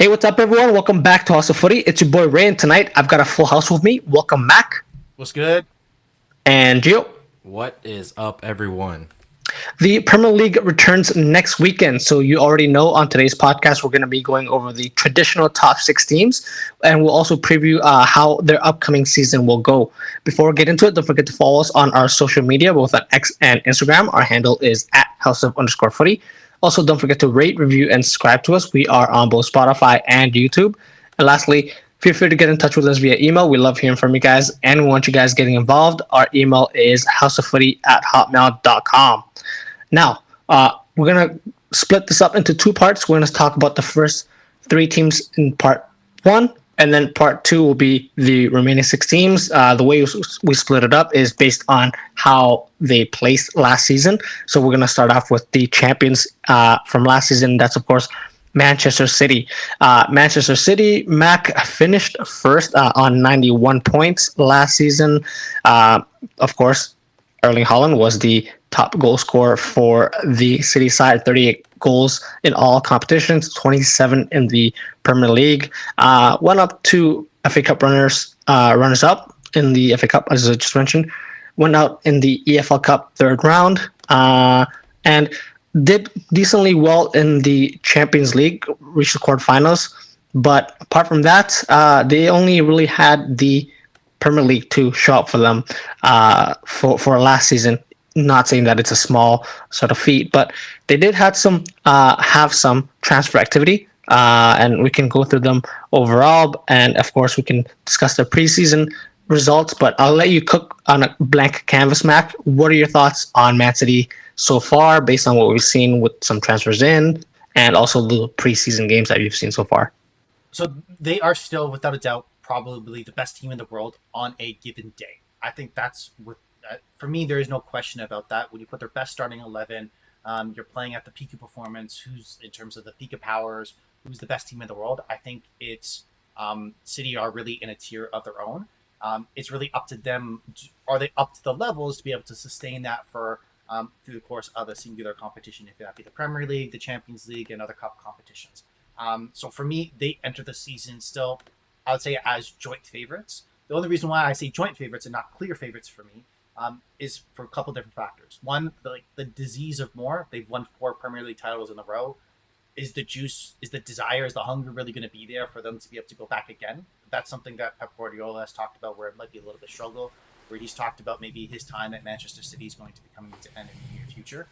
Hey, what's up, everyone? Welcome back to House of Footy. It's your boy Ray, and tonight I've got a full house with me. Welcome, Mac What's good? and Gio. What is up, everyone? The Premier League returns next weekend, so you already know on today's podcast we're going to be going over the traditional top six teams, and we'll also preview how their upcoming season will go. Before we get into it, don't forget to follow us on our social media, both on X and Instagram. Our handle is at house_of_footy. Also, don't forget to rate, review, and subscribe to us. We are on both Spotify and YouTube. And lastly, feel free to get in touch with us via email. We love hearing from you guys, and we want you guys getting involved. Our email is houseoffooty@hotmail.com. Now, we're going to split this up into two parts. We're going to talk about the first three teams in part one, and then part two will be the remaining six teams. The way we split it up is based on how they placed last season. So we're going to start off with the champions from last season. That's, of course, Manchester City. Manchester City, Mac finished first on 91 points last season. Of course, Erling Haaland was the top goal scorer for the City side, 38 goals in all competitions, 27 in the Premier League. Went up to FA Cup runners-up in the FA Cup, as I just mentioned. Went out in the EFL Cup third round, and did decently well in the Champions League, reached the quarterfinals. But apart from that, they only really had the Premier League to show up for them for last season. Not saying that it's a small sort of feat, but they did have some transfer activity, and we can go through them overall. And of course, we can discuss the preseason results. But I'll let you cook on a blank canvas, Mac. What are your thoughts on Man City so far, based on what we've seen with some transfers in, and also the preseason games that you've seen so far? So they are still, without a doubt, probably the best team in the world on a given day. I think that's what, for me, there is no question about that. When you put their best starting 11, you're playing at the peak of performance, who's in terms of the peak of powers, who's the best team in the world. I think it's City are really in a tier of their own. It's really up to them. Are they up to the levels to be able to sustain that for through the course of a singular competition, if that be the Premier League, the Champions League, and other cup competitions? So for me, they enter the season still, I would say, as joint favorites. The only reason why I say joint favorites and not clear favorites for me is for a couple different factors. One, the disease of more. They've won 4 Premier League titles in a row. Is the juice, is the desire, is the hunger really going to be there for them to be able to go back again? That's something that Pep Guardiola has talked about, where it might be a little bit struggle, where he's talked about maybe his time at Manchester City is going to be coming to end in the near future.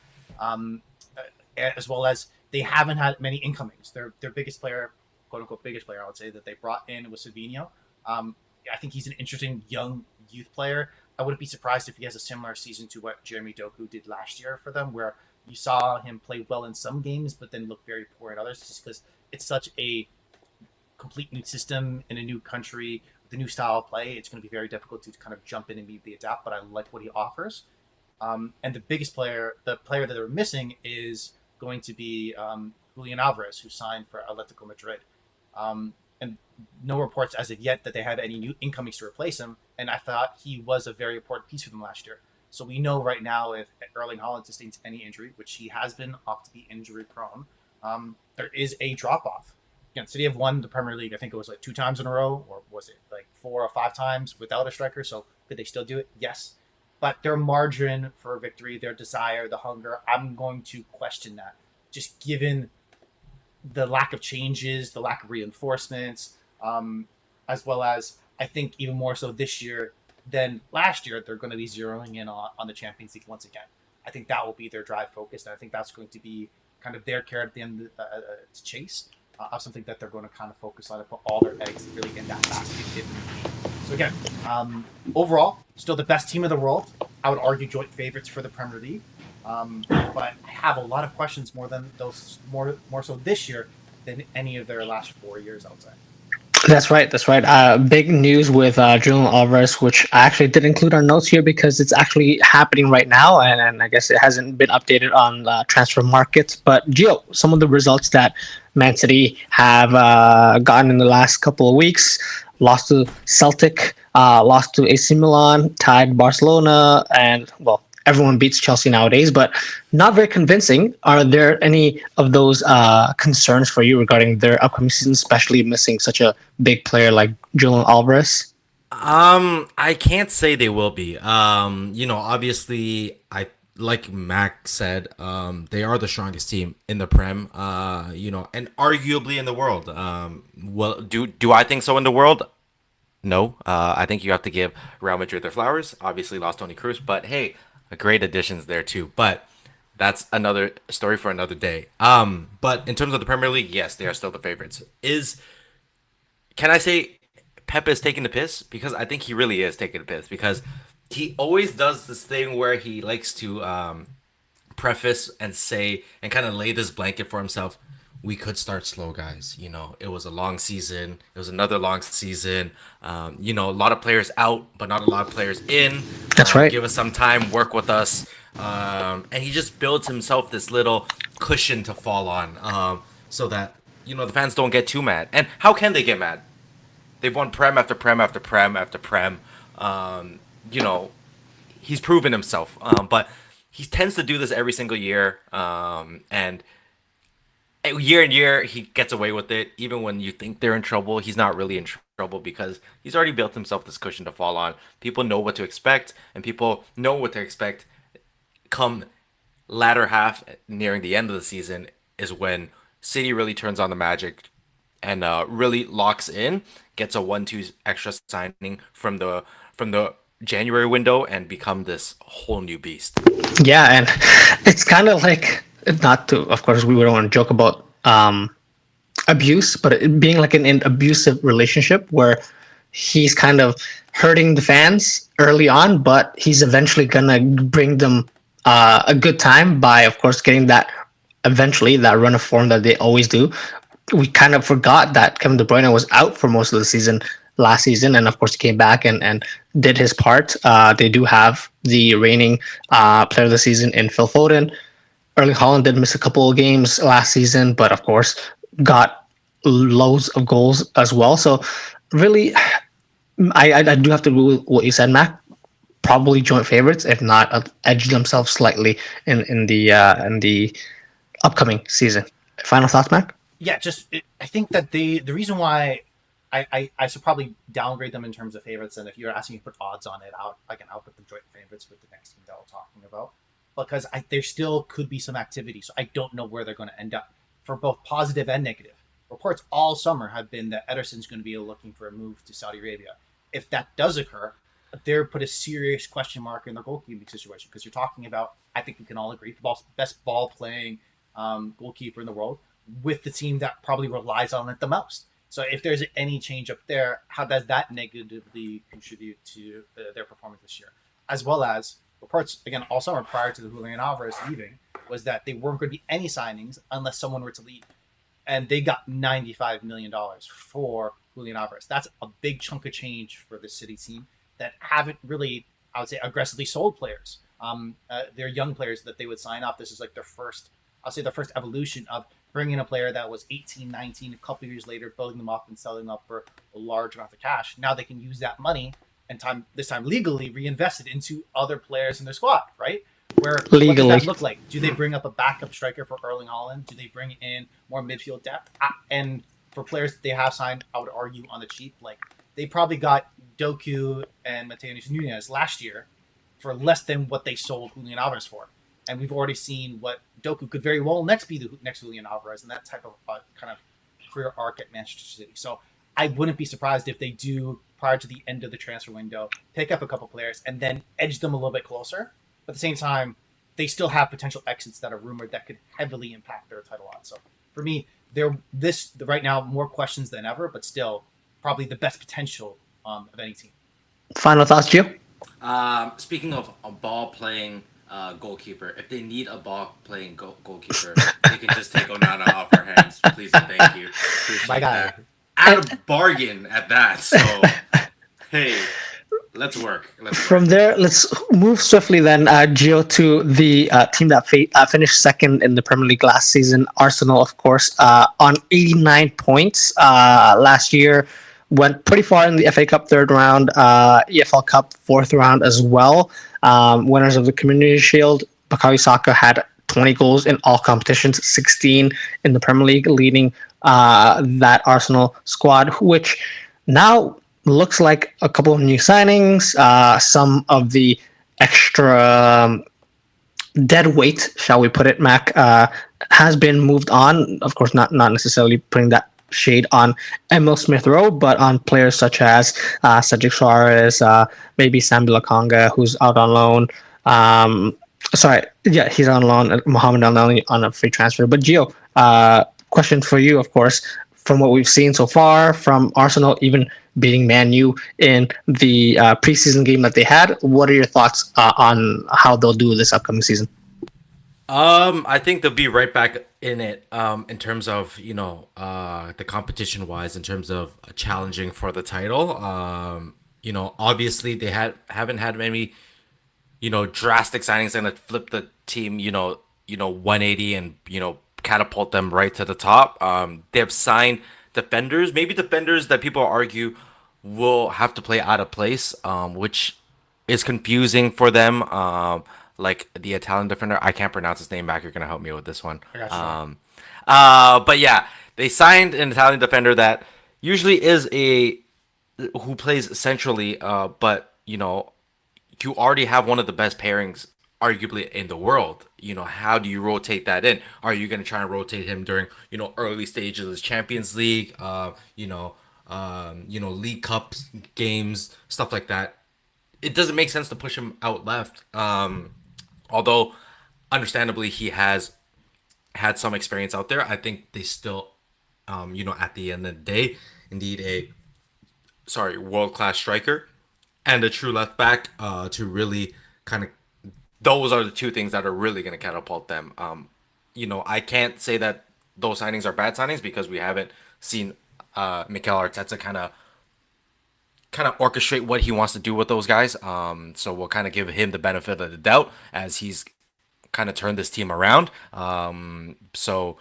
As well as they haven't had many incomings. Their biggest player, quote unquote biggest player, I would say, that they brought in was Savinho. I think he's an interesting young youth player. I wouldn't be surprised if he has a similar season to what Jeremy Doku did last year for them, where you saw him play well in some games, but then look very poor in others, just because it's such a complete new system in a new country with a new style of play. It's going to be very difficult to kind of jump in and immediately adapt, but I like what he offers. And the biggest player, the player that they're missing, is going to be Julian Alvarez, who signed for Atletico Madrid. And no reports as of yet that they have any new incomings to replace him. And I thought he was a very important piece for them last year. So we know right now, if Erling Haaland sustains any injury, which he has been off to be injury prone, there is a drop off. Again, City have won the Premier League. I think it was like 2 times in a row, or was it like 4 or 5 times without a striker? So could they still do it? Yes. But their margin for victory, their desire, the hunger, I'm going to question that. Just given the lack of changes, the lack of reinforcements, as well as, I think even more so this year than last year, they're going to be zeroing in on the Champions League once again. I think that will be their drive focus, and I think that's going to be kind of their carrot at the end to chase, of something that they're going to kind of focus on and put all their eggs really in that basket. So again, overall, still the best team in the world. I would argue joint favorites for the Premier League. But I have a lot of questions more so this year than any of their last 4 years, I would say. That's right. That's right. Big news with Julian Alvarez, which I actually did include our notes here because it's actually happening right now, and I guess it hasn't been updated on transfer markets. But Gio, some of the results that Man City have gotten in the last couple of weeks: lost to Celtic, lost to AC Milan, tied Barcelona, and well, everyone beats Chelsea nowadays, but not very convincing. Are there any of those concerns for you regarding their upcoming season, especially missing such a big player like Julian Alvarez? I can't say they will be. Obviously, I like Mac said, they are the strongest team in the Prem. And arguably in the world. Well, do I think so in the world? No. I think you have to give Real Madrid their flowers. Obviously, lost Tony Cruz, but hey, great additions there too. But that's another story for another day. But in terms of the Premier League, yes, they are still the favorites. Can I say Pep is taking the piss? Because I think he really is taking the piss. Because he always does this thing where he likes to preface and say and kind of lay this blanket for himself. We could start slow, guys. It was a long season. It was another long season. A lot of players out, but not a lot of players in. That's right. Give us some time. Work with us. And he just builds himself this little cushion to fall on, so that the fans don't get too mad. And how can they get mad? They've won Prem after Prem after Prem after Prem. He's proven himself. But he tends to do this every single year. And year in year, he gets away with it. Even when you think they're in trouble, he's not really in trouble because he's already built himself this cushion to fall on. People know what to expect, and people know what to expect come latter half, nearing the end of the season, is when City really turns on the magic and really locks in, gets a 1-2 extra signing from the January window, and become this whole new beast. Yeah, and it's kind of like, not to, of course, we don't want to joke about abuse, but it being like an abusive relationship where he's kind of hurting the fans early on, but he's eventually gonna bring them a good time by, of course, getting that eventually that run of form that they always do. We kind of forgot that Kevin De Bruyne was out for most of the season last season, and of course he came back and did his part. They do have the reigning player of the season in Phil Foden. Erling Haaland did miss a couple of games last season, but of course got loads of goals as well. So really, I do have to agree with what you said, Mac. Probably joint favorites, if not edge themselves slightly in the upcoming season. Final thoughts, Mac? Yeah, I think that the reason why I should probably downgrade them in terms of favorites, and if you're asking me to put odds on it, I can output the joint favorites with the next team that we're talking about, because there still could be some activity, so I don't know where they're going to end up for both positive and negative. Reports all summer have been that Ederson's going to be looking for a move to Saudi Arabia. If that does occur, they're put a serious question mark in their goalkeeping situation, because you're talking about, I think we can all agree, the best ball playing goalkeeper in the world, with the team that probably relies on it the most. So if there's any change up there, how does that negatively contribute to their performance this year? As well as reports, again, all summer prior to the Julian Alvarez leaving, was that they weren't going to be any signings unless someone were to leave. And they got $95 million for Julian Alvarez. That's a big chunk of change for the City team that haven't really, I would say, aggressively sold players. They're young players that they would sign off. This is like their first evolution of bringing a player that was 18, 19, a couple of years later, building them up and selling them up for a large amount of cash. Now they can use that money and this time legally reinvest it into other players in their squad, right? Where legally, what does that look like? Do they bring up a backup striker for Erling Haaland? Do they bring in more midfield depth? And for players that they have signed, I would argue on the cheap, like they probably got Doku and Mateus Nunes last year for less than what they sold Julian Alvarez for. And we've already seen what Doku could very well next be the next Julian Alvarez and that type of kind of career arc at Manchester City. So I wouldn't be surprised if they do, prior to the end of the transfer window, pick up a couple players and then edge them a little bit closer. But at the same time, they still have potential exits that are rumored that could heavily impact their title odds. So for me, right now, more questions than ever, but still probably the best potential of any team. Final thoughts, Gio? Speaking of a ball-playing goalkeeper, if they need a ball-playing goalkeeper, they can just take Onana off our hands. Please and thank you. My guy. That. At a bargain at that. So, hey, let's work. From there, let's move swiftly then, Gio, to the team that finished second in the Premier League last season, Arsenal, of course, on 89 points last year. Went pretty far in the FA Cup third round, EFL Cup fourth round as well. winners of the Community Shield. Bukayo Saka had 20 goals in all competitions, 16 in the Premier League, leading that Arsenal squad, which now looks like a couple of new signings, some of the extra dead weight, shall we put it, Mac, has been moved on. Of course, not necessarily putting that shade on Emil Smith Rowe, but on players such as Cedric Suarez, maybe Sambi Lakanga, who's out on loan. He's on loan. Mohamed Al Nani on a free transfer. But Gio, question for you, of course, from what we've seen so far from Arsenal, even beating Man U in the preseason game that they had. What are your thoughts on how they'll do this upcoming season? I think they'll be right back in it. In terms of the competition wise, in terms of challenging for the title. Obviously they haven't had many drastic signings that flip the team 180 and catapult them right to the top. They have signed defenders, maybe defenders that people argue will have to play out of place, which is confusing for them. Like the Italian defender, I can't pronounce his name. Mac, you're gonna help me with this one. I got you. But yeah, they signed an Italian defender that usually is who plays centrally. But you already have one of the best pairings, arguably in the world. How do you rotate that in? Are you gonna try and rotate him during early stages of the Champions League? League Cup games, stuff like that. It doesn't make sense to push him out left. Although, understandably, he has had some experience out there. I think they still, at the end of the day, indeed world-class striker and a true left back to really kind of. Those are the two things that are really going to catapult them. I can't say that those signings are bad signings because we haven't seen Mikel Arteta kind of orchestrate what he wants to do with those guys. So we'll kind of give him the benefit of the doubt as he's kind of turned this team around. So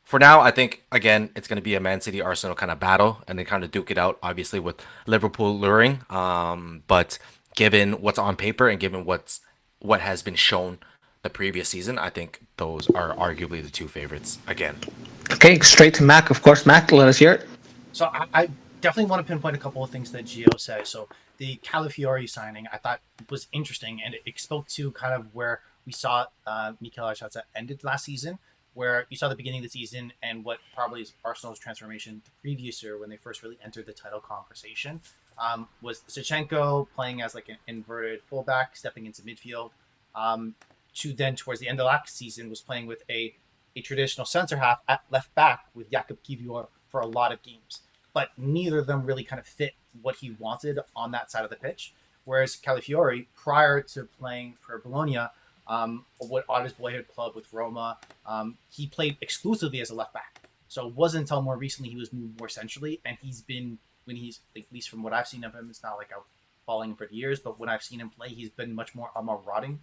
for now, I think, again, it's going to be a Man City Arsenal kind of battle and they kind of duke it out, obviously, with Liverpool luring. But given what's on paper and given what has been shown the previous season, I think those are arguably the two favorites again. Okay, straight to Mac. Of course, Mac, let us hear it. So I definitely want to pinpoint a couple of things that Gio said. So the Calafiori signing, I thought was interesting, and it spoke to kind of where we saw Mikel Arteta ended last season, where you saw the beginning of the season and what probably is Arsenal's transformation the previous year when they first really entered the title conversation, was Zinchenko playing as like an inverted fullback, stepping into midfield, to then towards the end of last season was playing with a traditional center half at left back with Jakub Kiwior for a lot of games. But neither of them really kind of fit what he wanted on that side of the pitch. Whereas Calafiori, prior to playing for Bologna, what on his boyhood club with Roma, he played exclusively as a left back. So it wasn't until more recently he was moved more centrally, and he's been, when he's, at least from what I've seen of him, it's not like I'm following him for years, but when I've seen him play, he's been much more a marauding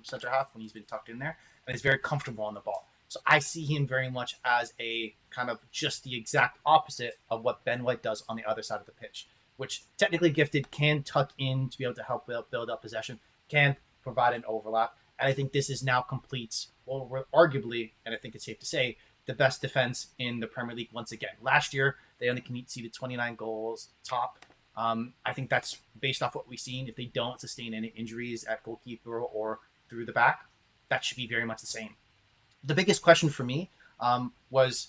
center half when he's been tucked in there, and he's very comfortable on the ball. So I see him very much as a kind of just the exact opposite of what Ben White does on the other side of the pitch, which technically gifted, can tuck in to be able to help build up possession, can provide an overlap. And I think this is now completes, well, arguably, and I think it's safe to say, the best defense in the Premier League once again. Last year, they only conceded 29 goals top. I think that's based off what we've seen. If they don't sustain any injuries at goalkeeper or through the back, that should be very much the same. The biggest question for me was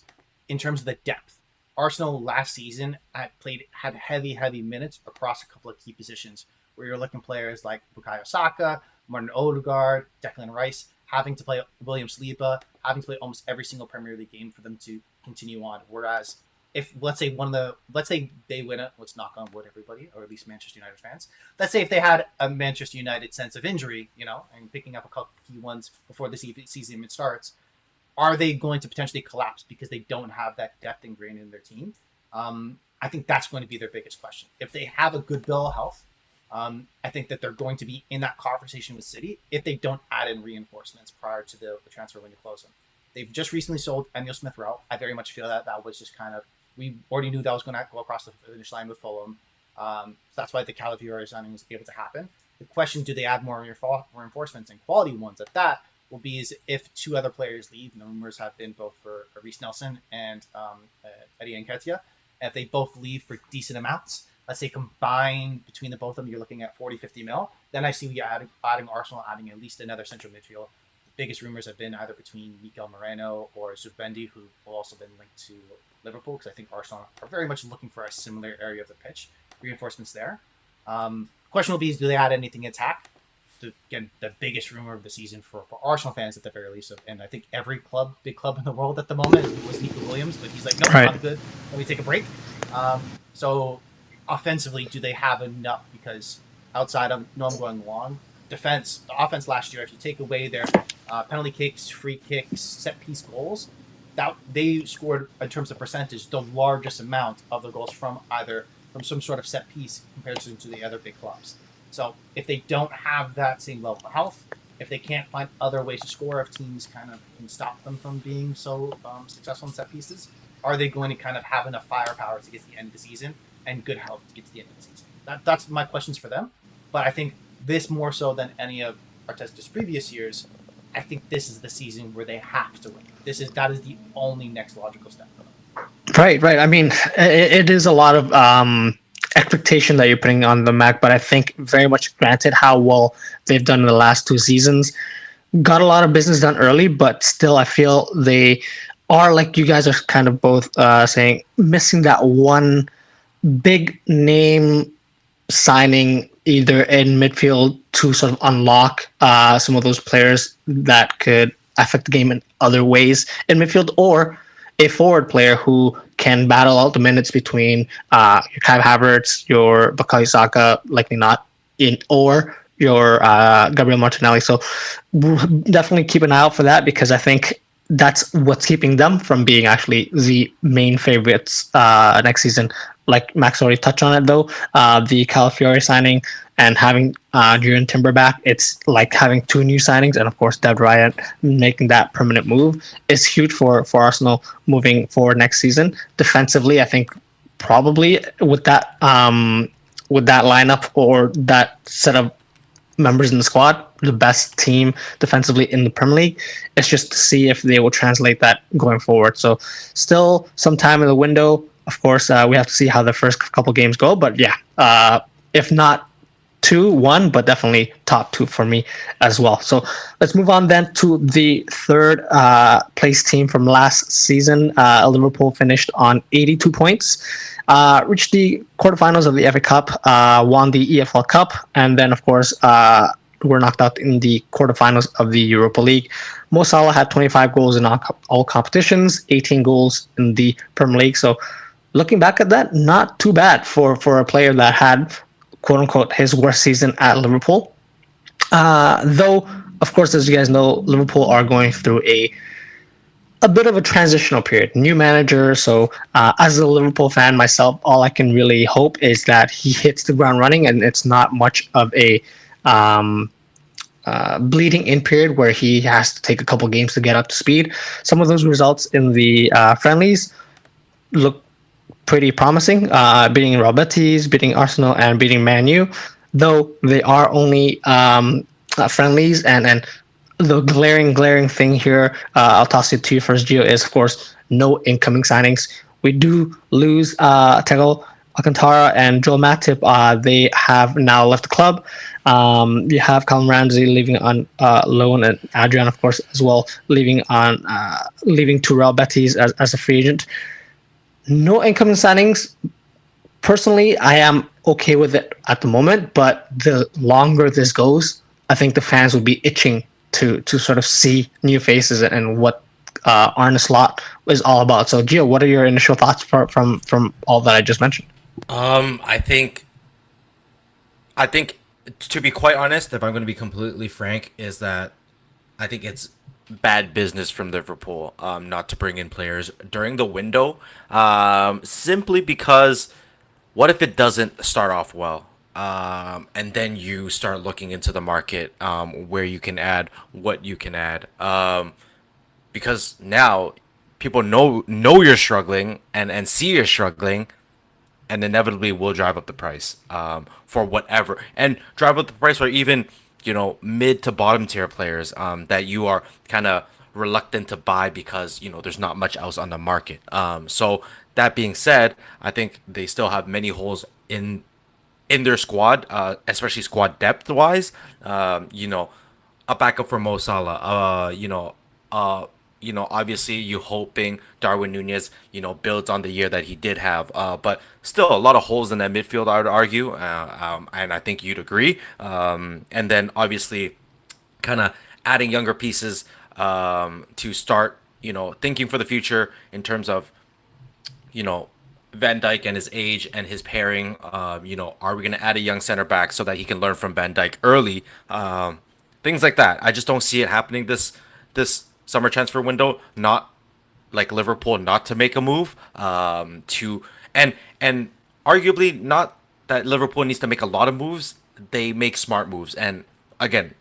in terms of the depth. Arsenal last season had heavy minutes across a couple of key positions where you're looking players like Bukayo Saka, Martin Odegaard, Declan Rice, having to play William Saliba, having to play almost every single Premier League game for them to continue on. Whereas if let's say they win it, let's knock on wood, everybody, or at least Manchester United fans. Let's say if they had a Manchester United sense of injury, and picking up a couple key ones before the season even starts, are they going to potentially collapse because they don't have that depth ingrained in their team? I think that's going to be their biggest question. If they have a good bill of health, I think that they're going to be in that conversation with City if they don't add in reinforcements prior to the transfer window closing. They've just recently sold Emil Smith Rowe. I very much feel that was just kind of, we already knew that was going to go across the finish line with Fulham. So that's why the Calafiori signing was able to happen. The question, do they add more reinforcements and quality ones at that, will be is if two other players leave, and the rumors have been both for Reece Nelson and Eddie Nketiah, if they both leave for decent amounts, let's say combined between the both of them, you're looking at 40, 50 mil, then I see we adding Arsenal adding at least another central midfield. The biggest rumors have been either between Miguel Moreno or Zubendi, who will also been linked to Liverpool, because I think Arsenal are very much looking for a similar area of the pitch. Reinforcements there. Question will be, is do they add anything in attack? Again, the biggest rumor of the season for Arsenal fans at the very least, and I think every big club in the world at the moment was Nico Williams, but he's like, no, I'm good. Let me take a break. So offensively, do they have enough? Because outside of, no, I'm going long. The offense last year, if you take away their penalty kicks, free kicks, set piece goals, that they scored in terms of percentage the largest amount of the goals from some sort of set piece compared to the other big clubs. So if they don't have that same level of health, if they can't find other ways to score, if teams kind of can stop them from being so successful in set pieces, are they going to kind of have enough firepower to get to the end of the season and good health to get to the end of the season? That's my questions for them. But I think this more so than any of Arteta's previous years, I think this is the season where they have to win. That is the only next logical step for them. Right. I mean, it is a lot of expectation that you're putting on the Mac, but I think very much granted how well they've done in the last 2 seasons. Got a lot of business done early, but still I feel they are, like you guys are kind of both saying, missing that one big name signing either in midfield to sort of unlock some of those players that could affect the game in other ways in midfield, or a forward player who can battle out the minutes between your Kai Havertz, your Bukayo Saka, likely not, or your Gabriel Martinelli. So we'll definitely keep an eye out for that, because I think that's what's keeping them from being actually the main favorites next season. Like Max already touched on it, though, the Calafiore signing and having Jurgen Timber back, it's like having 2 new signings, and of course David Raya making that permanent move is huge for Arsenal moving forward next season. Defensively, I think probably with that lineup or that set of members in the squad, the best team defensively in the Premier League. It's just to see if they will translate that going forward. So still some time in the window. Of course, we have to see how the first couple games go. But yeah, if not 2-1, but definitely top 2 for me as well. So let's move on then to the third place team from last season. Liverpool finished on 82 points. Reached the quarterfinals of the FA Cup, won the EFL Cup, and then, of course, were knocked out in the quarterfinals of the Europa League. Mo Salah had 25 goals in all competitions, 18 goals in the Premier League. So looking back at that, not too bad for a player that had, quote-unquote, his worst season at Liverpool. Though, of course, as you guys know, Liverpool are going through a bit of a transitional period, new manager. So as a Liverpool fan myself, all I can really hope is that he hits the ground running and it's not much of a bleeding in period where he has to take a couple games to get up to speed. Some of those results in the friendlies look pretty promising, beating Real Betis, beating Arsenal, and beating Man U, though they are only friendlies. And the glaring thing here, I'll toss it to you first, Gio, is, of course, no incoming signings. We do lose Tego Alcantara and Joel Matip. They have now left the club. You have Callum Ramsey leaving on loan, and Adrian, of course, as well, leaving to Real Betis as a free agent. No incoming signings. Personally, I am okay with it at the moment, but the longer this goes, I think the fans will be itching to sort of see new faces and what Arne Slot is all about. So, Gio, what are your initial thoughts from all that I just mentioned? I think to be quite honest, if I'm going to be completely frank, is that I think it's bad business from Liverpool not to bring in players during the window, simply because what if it doesn't start off well, and then you start looking into the market where you can add what you can add, because now people know you're struggling and see you're struggling, and inevitably will drive up the price for whatever, and drive up the price for even mid to bottom tier players that you are kind of reluctant to buy because there's not much else on the market. So that being said, I think they still have many holes in their squad, especially squad depth wise. A backup for Mo Salah. Obviously you hoping Darwin Nunez, builds on the year that he did have. But still a lot of holes in that midfield, I would argue. And I think you'd agree. And then obviously kind of adding younger pieces to start, thinking for the future in terms of, you know, Van Dyke and his age and his pairing. Are we going to add a young center back so that he can learn from Van Dyke early? Things like that. I just don't see it happening this summer transfer window. Not like Liverpool not to make a move to and arguably not that Liverpool needs to make a lot of moves. They make smart moves, and again,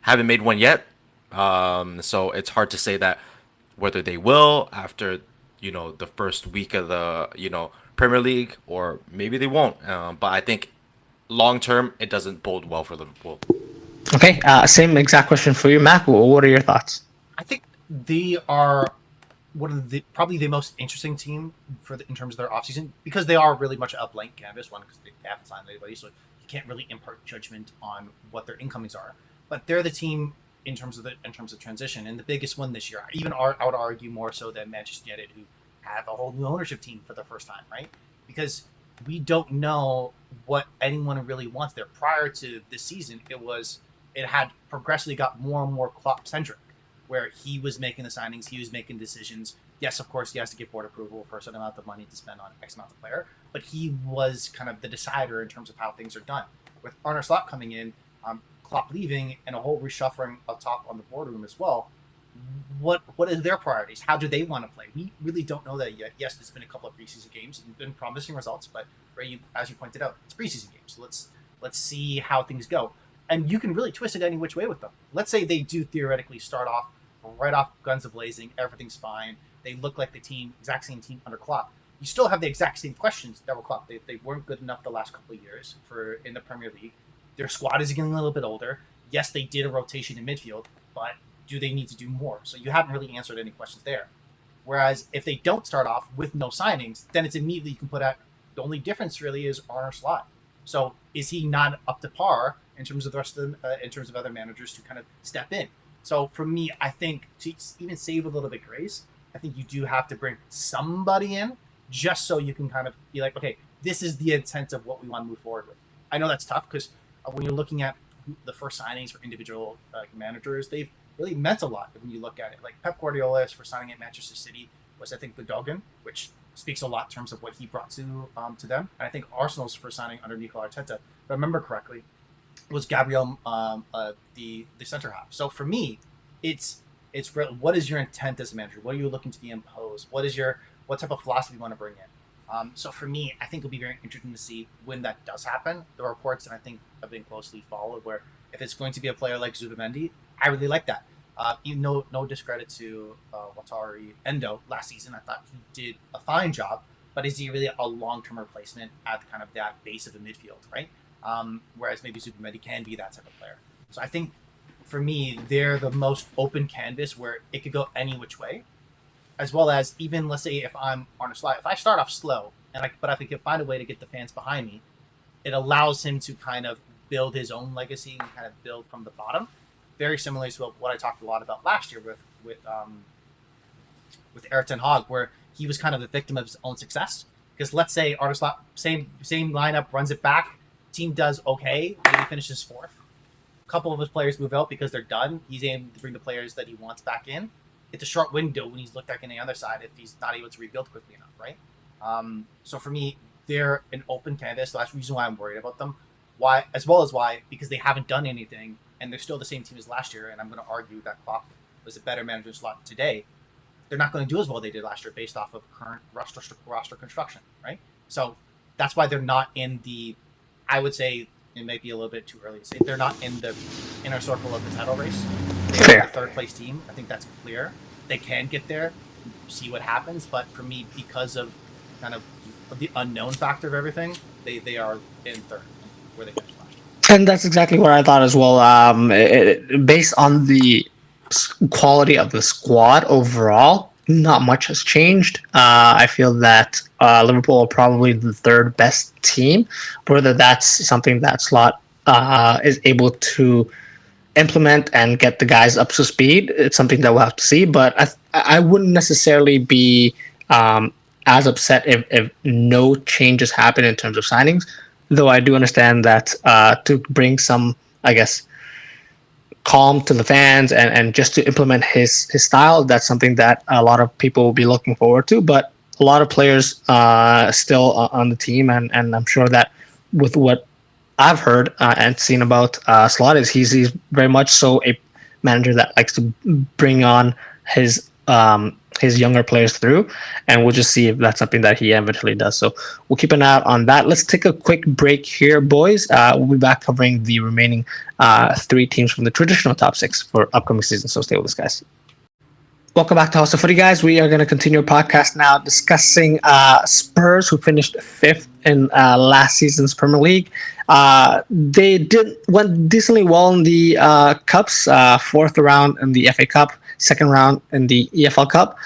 haven't made one yet. So it's hard to say that whether they will after the first week of the Premier League, or maybe they won't. But I think long term it doesn't bode well for Liverpool. Okay, same exact question for you, Mac. What are your thoughts? I think they are one of the probably the most interesting team in terms of their offseason, because they are really much a blank canvas. One, because they haven't signed anybody, so you can't really impart judgment on what their incomings are. But they're the team in terms of transition, and the biggest one this year. I would argue more so than Manchester United, who have a whole new ownership team for the first time, right? Because we don't know what anyone really wants there. Prior to this season, it had progressively got more and more Klopp centric, where he was making the signings, he was making decisions. Yes, of course, he has to get board approval for a certain amount of money to spend on X amount of player, but he was kind of the decider in terms of how things are done. With Arne Slot coming in, Klopp leaving, and a whole reshuffling up top on the boardroom as well, what is their priorities? How do they want to play? We really don't know that yet. Yes, there's been a couple of preseason games and been promising results, but as you pointed out, it's preseason games. So let's see how things go. And you can really twist it any which way with them. Let's say they do theoretically start off right off guns a blazing, everything's fine. They look like the exact same team under Klopp. You still have the exact same questions that were Klopp. They weren't good enough the last couple of years in the Premier League. Their squad is getting a little bit older. Yes, they did a rotation in midfield, but do they need to do more? So you haven't really answered any questions there. Whereas if they don't start off with no signings, then it's immediately you can put out the only difference really is Arne Slot. So is he not up to par in terms of the rest of them, in terms of other managers to kind of step in? So for me, I think to even save a little bit grace, I think you do have to bring somebody in just so you can kind of be like, okay, this is the intent of what we want to move forward with. I know that's tough because when you're looking at the first signings for individual managers, they've really meant a lot when you look at it. Like Pep Guardiola for signing at Manchester City was, I think, the Dogan, which speaks a lot in terms of what he brought to them. And I think Arsenal's first signing under Mikel Arteta, if I remember correctly, was Gabriel, the center half. So for me, it's what is your intent as a manager? What are you looking to be imposed? What type of philosophy you want to bring in? So for me, I think it'll be very interesting to see when that does happen. The reports, and I think have been closely followed, where if it's going to be a player like Zubimendi, I really like that. Even no discredit to Wataru Endo last season. I thought he did a fine job, but is he really a long-term replacement at kind of that base of the midfield, right? Whereas maybe Zubimendi can be that type of player. So I think for me, they're the most open canvas where it could go any which way, as well as even let's say if I'm on a slide, if I start off slow but if I can find a way to get the fans behind me, it allows him to kind of build his own legacy and kind of build from the bottom. Very similar to what I talked a lot about last year with Erik ten Hag, where he was kind of the victim of his own success. Because let's say Arne Slot, same lineup, runs it back, team does okay, maybe finishes fourth. A couple of his players move out because they're done. He's able to bring the players that he wants back in. It's a short window when he's looked at on the other side if he's not able to rebuild quickly enough, right? So for me, they're an open canvas. So that's the reason why I'm worried about them. Why? Because they haven't done anything, and they're still the same team as last year. And I'm going to argue that Klopp was a better manager slot today. They're not going to do as well as they did last year based off of current roster construction, right? So that's why they're not in the. I would say it might be a little bit too early to say they're not in the inner circle of the title race. They're the third place team. I think that's clear. They can get there, see what happens. But for me, because of kind of the unknown factor of everything, they are in third, where they finished last year. And that's exactly what I thought as well. Based on the quality of the squad overall, not much has changed. I feel that Liverpool are probably the third best team. Whether that's something that Slot is able to implement and get the guys up to speed, it's something that we'll have to see. But I wouldn't necessarily be as upset if no changes happen in terms of signings. Though I do understand that to bring some, I guess, calm to the fans and just to implement his style, that's something that a lot of people will be looking forward to. But a lot of players still on the team, and I'm sure that with what I've heard and seen about Slot is he's very much so a manager that likes to bring on his younger players through, and we'll just see if that's something that he eventually does. So we'll keep an eye out on that. Let's take a quick break here, boys. We'll be back covering the remaining three teams from the traditional top six for upcoming season. So stay with us, guys. Welcome back to House of Footy, guys. We are going to continue our podcast now discussing Spurs, who finished fifth in last season's Premier League. They went decently well in the cups, fourth round in the FA Cup, second round in the EFL Cup.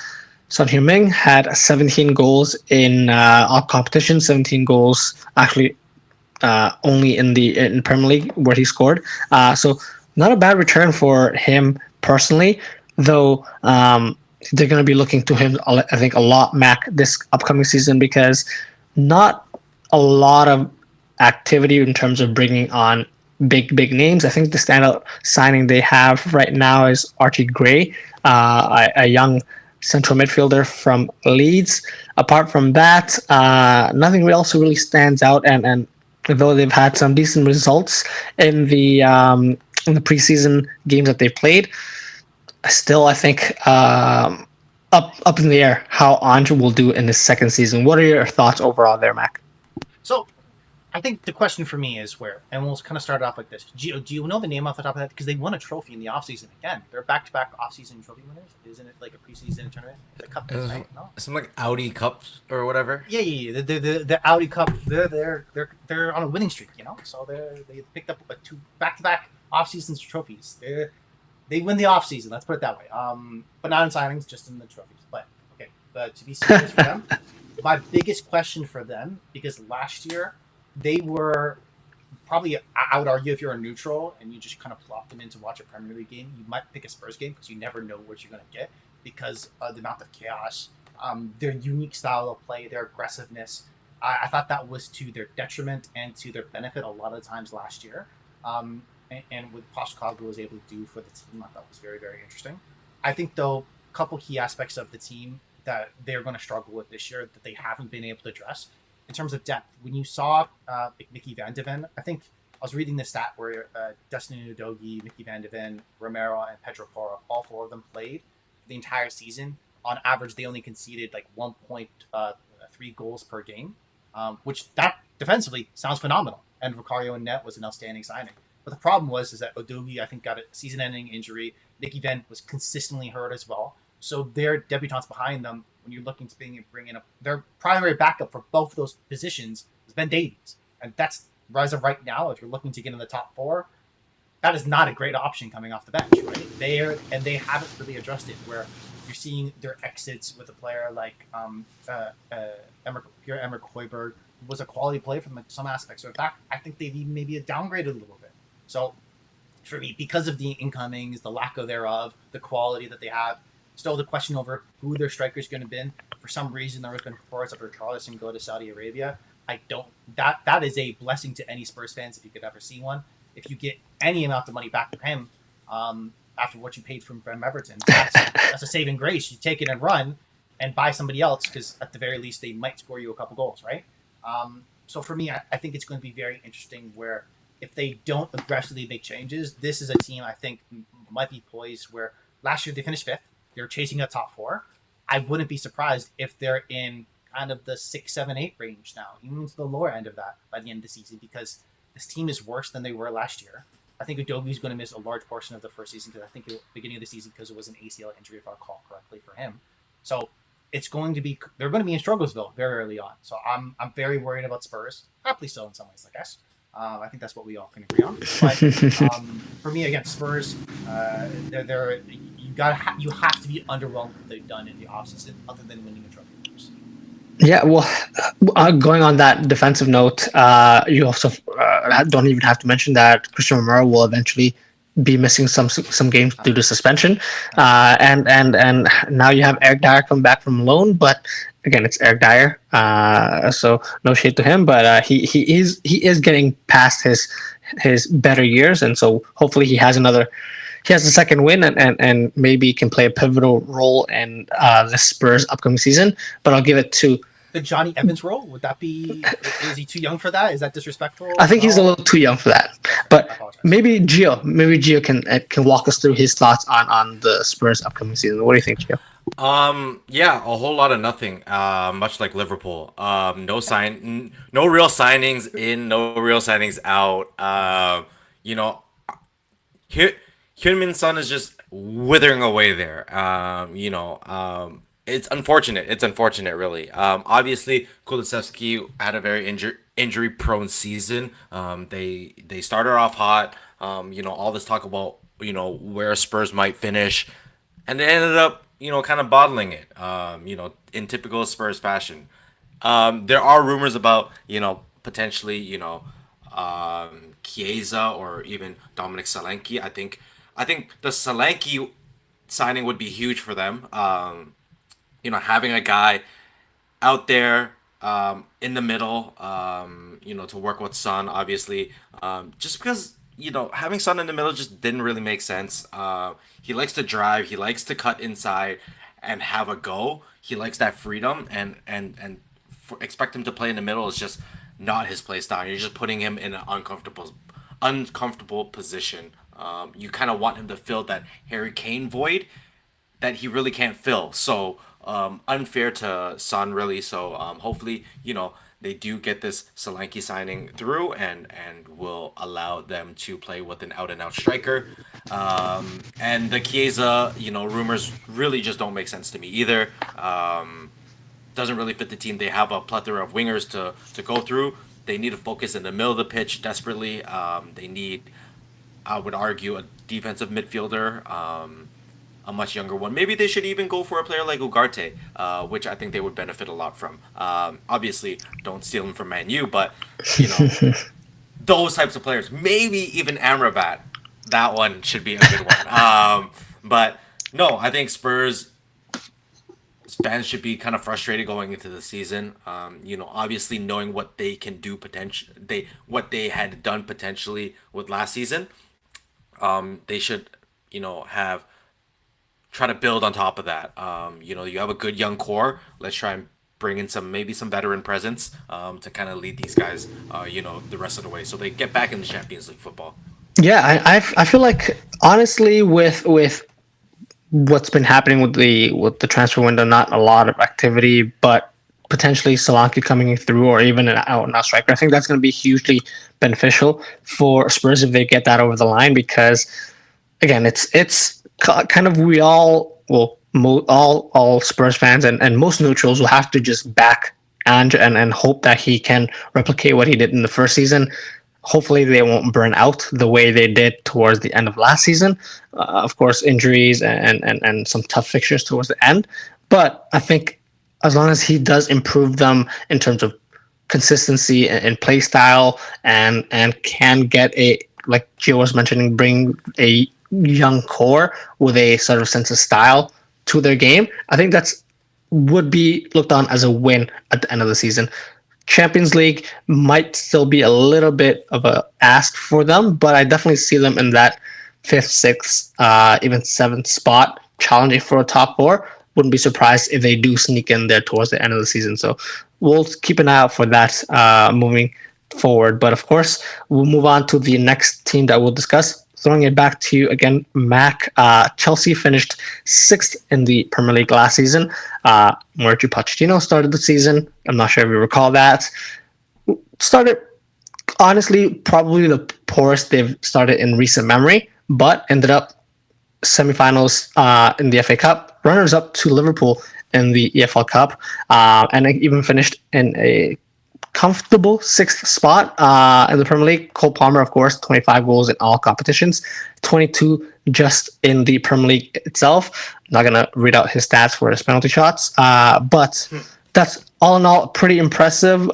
Son Heung-min had 17 goals in all competitions, 17 goals actually only in Premier League where he scored. So not a bad return for him personally. Though they're going to be looking to him, I think, a lot, Mac, this upcoming season because not a lot of activity in terms of bringing on big names. I think the standout signing they have right now is Archie Gray, a young central midfielder from Leeds. Apart from that, nothing else really stands out. And though they've had some decent results in the preseason games that they've played, still, I think up in the air how Andre will do in his second season. What are your thoughts overall there, Mac? So, I think the question for me is where, and we'll kind of start off like this. Do you know the name off the top of that? Because they won a trophy in the offseason again. They're back-to-back offseason trophy winners. Isn't it like a preseason tournament? The cup, right? No? Some like Audi Cups or whatever. Yeah. The Audi Cup. They're on a winning streak, you know. So they picked up two back-to-back off-season trophies. They win the offseason. Let's put it that way. But not in signings, just in the trophies. But okay. But to be serious for them, my biggest question for them, because last year they were probably, I would argue, if you're a neutral and you just kind of plop them in to watch a Premier League game, you might pick a Spurs game because you never know what you're going to get because of the amount of chaos, their unique style of play, their aggressiveness. I thought that was to their detriment and to their benefit a lot of times last year. And what Postecoglou was able to do for the team, I thought was very, very interesting. I think, though, a couple key aspects of the team that they're going to struggle with this year that they haven't been able to address in terms of depth. When you saw Mickey Van de Ven, I think I was reading the stat where Dustin Udogie, Mickey Van de Ven, Romero, and Pedro Porro, all four of them played the entire season. On average, they only conceded like 1.3 goals per game, which that defensively sounds phenomenal. And Vicario in net was an outstanding signing. But the problem was that Udogie, I think, got a season-ending injury. Mickey Van was consistently hurt as well. So their debutants behind them, when you're looking to bring in their primary backup for both of those positions is Ben Davies. And that's, as of right now, if you're looking to get in the top four, that is not a great option coming off the bench, right? They haven't really addressed it, where you're seeing their exits with a player like Pierre-Emerick Højbjerg was a quality play from some aspects. So in fact, I think they've even maybe downgraded a little bit. So for me, because of the incomings, the lack of thereof, the quality that they have, still the question over who their striker's going to be. For some reason, there has been reports of Richarlison go to Saudi Arabia. That is a blessing to any Spurs fans if you could ever see one. If you get any amount of money back from him after what you paid from Everton, that's a saving grace. You take it and run and buy somebody else because at the very least they might score you a couple goals, right? So for me, I think it's going to be very interesting where if they don't aggressively make changes, this is a team I think might be poised where last year they finished fifth. They're chasing a top four. I wouldn't be surprised if they're in kind of the 6, 7, 8 range now, even to the lower end of that by the end of the season, because this team is worse than they were last year. I think Udogie's going to miss a large portion of the first season because I think at the beginning of the season because it was an ACL injury, if I recall correctly, for him. So they're going to be in Strugglesville very early on. So I'm very worried about Spurs. Happily so in some ways, I guess. I think that's what we all can agree on. But for me, again, Spurs, you have to be underwhelmed with what they've done in the offseason, other than winning a trophy. Yeah, well, going on that defensive note, you also don't even have to mention that Christian Romero will eventually be missing some games due to suspension, and now you have Eric Dyer come back from loan, but again, it's Eric Dyer, so no shade to him, but he is getting past his better years, and so hopefully he has a second win and maybe can play a pivotal role in the Spurs upcoming season. But I'll give it to the Johnny Evans role. Would that be? Is he too young for that? Is that disrespectful? I think he's a little too young for that. But maybe Gio can walk us through his thoughts on the Spurs upcoming season. What do you think, Gio? Yeah, a whole lot of nothing. Much like Liverpool. No real signings in, no real signings out. Here Hyunmin Son is just withering away there. It's unfortunate. It's unfortunate, really. Obviously, Kulusevski had a very injury-prone season. They started off hot. All this talk about where Spurs might finish, and they ended up kind of bottling it. In typical Spurs fashion. There are rumors about potentially Chiesa or even Dominic Solanke. I think the Solanke signing would be huge for them. Having a guy out there in the middle, to work with Son, obviously, just because having Son in the middle just didn't really make sense. He likes to drive, he likes to cut inside and have a go. He likes that freedom, and expect him to play in the middle is just not his play style. You're just putting him in an uncomfortable position. You kind of want him to fill that Harry Kane void that he really can't fill. So unfair to Son, really. So hopefully, they do get this Solanke signing through and will allow them to play with an out-and-out striker. And the Chiesa, rumors really just don't make sense to me either. Doesn't really fit the team. They have a plethora of wingers to go through. They need to focus in the middle of the pitch desperately. They need, I would argue, a defensive midfielder, a much younger one. Maybe they should even go for a player like Ugarte, which I think they would benefit a lot from. Obviously, don't steal him from Man U, but those types of players. Maybe even Amrabat. That one should be a good one. But no, I think Spurs fans should be kind of frustrated going into the season. Obviously knowing what they can do what they had done potentially with last season. They should, have try to build on top of that. You have a good young core. Let's try and bring in some veteran presence to kind of lead these guys, the rest of the way, so they get back in the Champions League football. Yeah, I feel like honestly with what's been happening with the transfer window, not a lot of activity, but potentially Solanke coming through or even an out-and-out striker. I think that's going to be hugely beneficial for Spurs if they get that over the line, because again, it's kind of all Spurs fans and most neutrals will have to just back and hope that he can replicate what he did in the first season. Hopefully they won't burn out the way they did towards the end of last season. Of course, injuries and some tough fixtures towards the end. But I think as long as he does improve them in terms of consistency and play style and can get like Gio was mentioning, bring a young core with a sort of sense of style to their game, I think that's would be looked on as a win at the end of the season. Champions League might still be a little bit of a ask for them, but I definitely see them in that 5th, 6th, even 7th spot, challenging for a top 4. Wouldn't be surprised if they do sneak in there towards the end of the season. So we'll keep an eye out for that moving forward. But of course, we'll move on to the next team that we'll discuss. Throwing it back to you again, Mac. Chelsea finished 6th in the Premier League last season. Mauricio Pochettino started the season. I'm not sure if you recall that. Started, honestly, probably the poorest they've started in recent memory, but ended up semifinals in the FA Cup, runners-up to Liverpool, in the EFL Cup, and even finished in a comfortable sixth spot in the Premier League. Cole Palmer, of course, 25 goals in all competitions, 22 just in the Premier League itself. I'm not going to read out his stats for his penalty shots, but that's all in all pretty impressive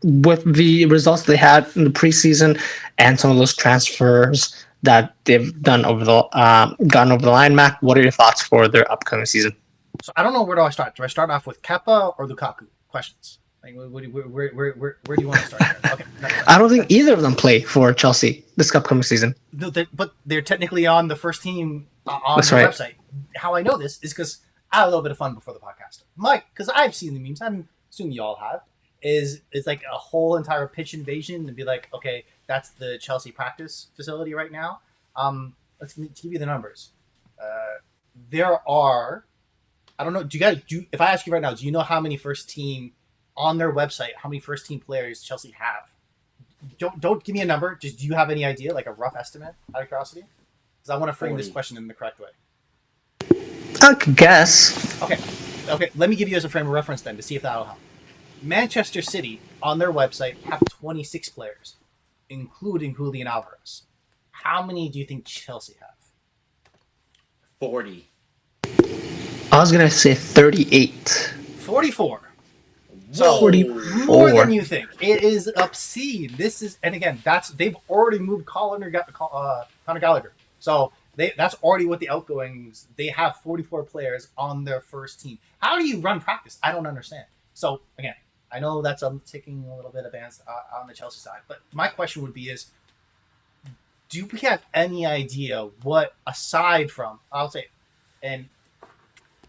with the results they had in the preseason and some of those transfers that they've done gotten over the line. Mac, what are your thoughts for their upcoming season? So I don't know, where do I start? Do I start off with Kepa or Lukaku? Questions. Like, where do you want to start here? Okay. I don't think either of them play for Chelsea this upcoming season. But they're technically on the first team on That's the right. website. How I know this is because I had a little bit of fun before the podcast. Mike, because I've seen the memes, I'm assuming you all have, is it's like a whole entire pitch invasion and be like, okay, that's the Chelsea practice facility right now. Let's give you the numbers. There are, I don't know, if I ask you right now, do you know how many first team on their website, how many first team players Chelsea have? Don't give me a number. Just, do you have any idea, like a rough estimate, out of curiosity? Because I want to frame 40. this question in the correct way. I could guess. Okay. Let me give you as a frame of reference then to see if that'll help. Manchester City on their website have 26 players, including Julian Alvarez. How many do you think Chelsea have? 40. I was going to say 38. 44. So 44. more than you think. It is obscene. This is, and again, they've already moved Connor Gallagher. So that's already what the outgoings. They have 44 players on their first team. How do you run practice? I don't understand. So again, I know that's taking a little bit advanced on the Chelsea side, but my question would be do we have any idea what, aside from, I'll say, and